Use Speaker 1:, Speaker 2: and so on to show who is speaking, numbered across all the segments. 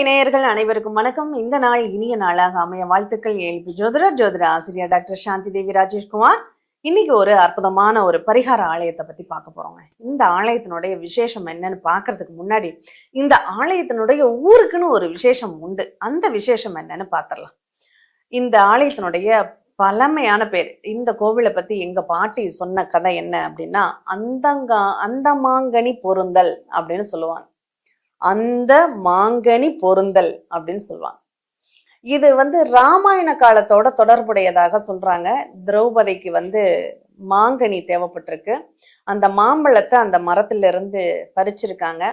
Speaker 1: நேயர்கள் அனைவருக்கும் வணக்கம். இந்த நாள் இனிய நாளாக அமைய வாழ்த்துக்கள். ஏல்பி ஜோதிட ஆசிரியர் டாக்டர் சாந்தி தேவி ராஜேஷ்குமார். இன்னைக்கு ஒரு அற்புதமான ஒரு பரிகார ஆலயத்தை பத்தி பார்க்க போறோங்க. இந்த ஆலயத்தினுடைய விசேஷம் என்னன்னு பாக்குறதுக்கு முன்னாடி இந்த ஆலயத்தினுடைய ஊருக்குன்னு ஒரு விசேஷம் உண்டு. அந்த விசேஷம் என்னன்னு பாத்திரலாம். இந்த ஆலயத்தினுடைய பழமையான பேர். இந்த கோவிலை பத்தி எங்க பாட்டி சொன்ன கதை என்ன அப்படின்னா, அந்தமாங்கனி பொருந்தல் அப்படின்னு சொல்லுவாங்க. அந்த மாங்கனி பொருந்தல் அப்படின்னு சொல்லுவாங்க. இது ராமாயண காலத்தோட தொடர்புடையதாக சொல்றாங்க. திரௌபதிக்கு மாங்கனி தேவைப்பட்டிருக்கு. அந்த மாம்பழத்தை அந்த மரத்துல இருந்து பறிச்சிருக்காங்க.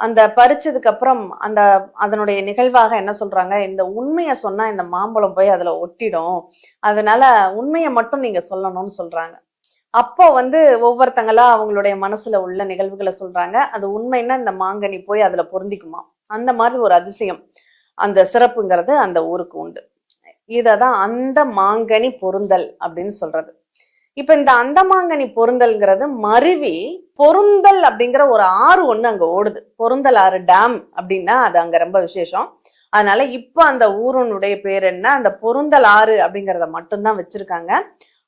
Speaker 1: அந்த பறிச்சதுக்கு அப்புறம் அதனுடைய நிகழ்வாக என்ன சொல்றாங்க, இந்த உண்மையை சொன்னா இந்த மாம்பழம் போய் அதுல ஒட்டிடும், அதனால உண்மையை மட்டும் நீங்க சொல்லணும்னு சொல்றாங்க. அப்போ ஒவ்வொருத்தங்களா அவங்களுடைய மனசுல உள்ள நிகழ்வுகளை சொல்றாங்க. அது உண்மைன்னா இந்த மாங்கனி போய் அதுல பொருந்திக்குமா. அந்த மாதிரி ஒரு அதிசயம், அந்த சிறப்புங்கிறது அந்த ஊருக்கு உண்டு. இததான் அந்த மாங்கனி பொருந்தல் அப்படின்னு சொல்றது. இப்ப இந்த அந்த மாங்கனி பொருந்தல்ங்கிறது மருவி பொருந்தல் அப்படிங்கிற ஒரு ஆறு ஒண்ணு அங்க ஓடுது. பொருந்தல் ஆறு டேம் அப்படின்னா அது அங்க ரொம்ப விசேஷம். அதனால இப்ப அந்த ஊருனுடைய பேர் என்ன, அந்த பொருந்தல் ஆறு அப்படிங்கிறத மட்டும்தான் வச்சிருக்காங்க.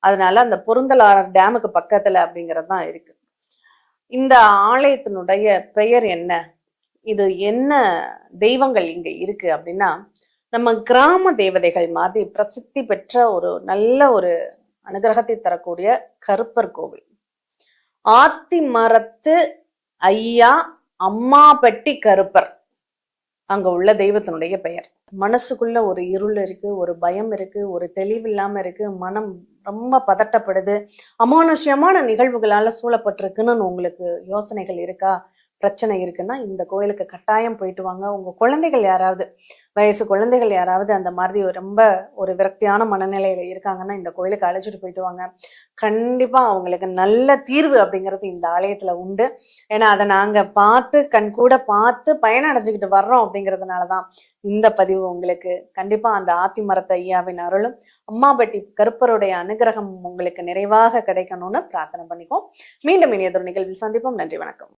Speaker 1: அதனால அந்த பொருந்தலாறு டேமுக்கு பக்கத்துல அப்படிங்கிறது தான் இருக்கு. இந்த ஆலயத்தினுடைய பெயர் என்ன, இது என்ன தெய்வங்கள் இங்க இருக்கு அப்படின்னா, நம்ம கிராம தேவதைகள் மாதிரி பிரசித்தி பெற்ற ஒரு நல்ல ஒரு அனுகிரகத்தை தரக்கூடிய கருப்பர் கோவில். ஆத்தி மரத்து ஐயா அம்மாபட்டி கருப்பர் அங்க உள்ள தெய்வத்தினுடைய பெயர். மனசுக்குள்ள ஒரு இருள் இருக்கு, ஒரு பயம் இருக்கு, ஒரு தெளிவில்லாம இருக்கு, மனம் ரொம்ப பதட்டப்படுது, அமானுஷ்யமான நிகழ்வுகளால சூழப்பட்டிருக்குன்னு உங்களுக்கு யோசனைகள் இருக்கா, பிரச்சனை இருக்குன்னா இந்த கோயிலுக்கு கட்டாயம் போயிட்டு வாங்க. உங்க குழந்தைகள் யாராவது, வயசு குழந்தைகள் யாராவது அந்த மாதிரி ரொம்ப ஒரு விரக்தியான மனநிலையில இருக்காங்கன்னா இந்த கோயிலுக்கு அழைச்சிட்டு போயிட்டு வாங்க. கண்டிப்பா அவங்களுக்கு நல்ல தீர்வு அப்படிங்கிறது இந்த ஆலயத்துல உண்டு. ஏன்னா அதை நாங்க பார்த்து கண்கூட பார்த்து பயனடைஞ்சுக்கிட்டு வர்றோம். அப்படிங்கிறதுனாலதான் இந்த பதிவு உங்களுக்கு. கண்டிப்பா அந்த ஆத்திமரத்த ஐயாவின் அருளும் அம்மாபட்டி கருப்பருடைய அனுகிரகம் உங்களுக்கு நிறைவாக கிடைக்கணும்னு பிரார்த்தனை பண்ணிப்போம். மீண்டும் இனியதொரு நிகழ்வில் சந்திப்போம். நன்றி, வணக்கம்.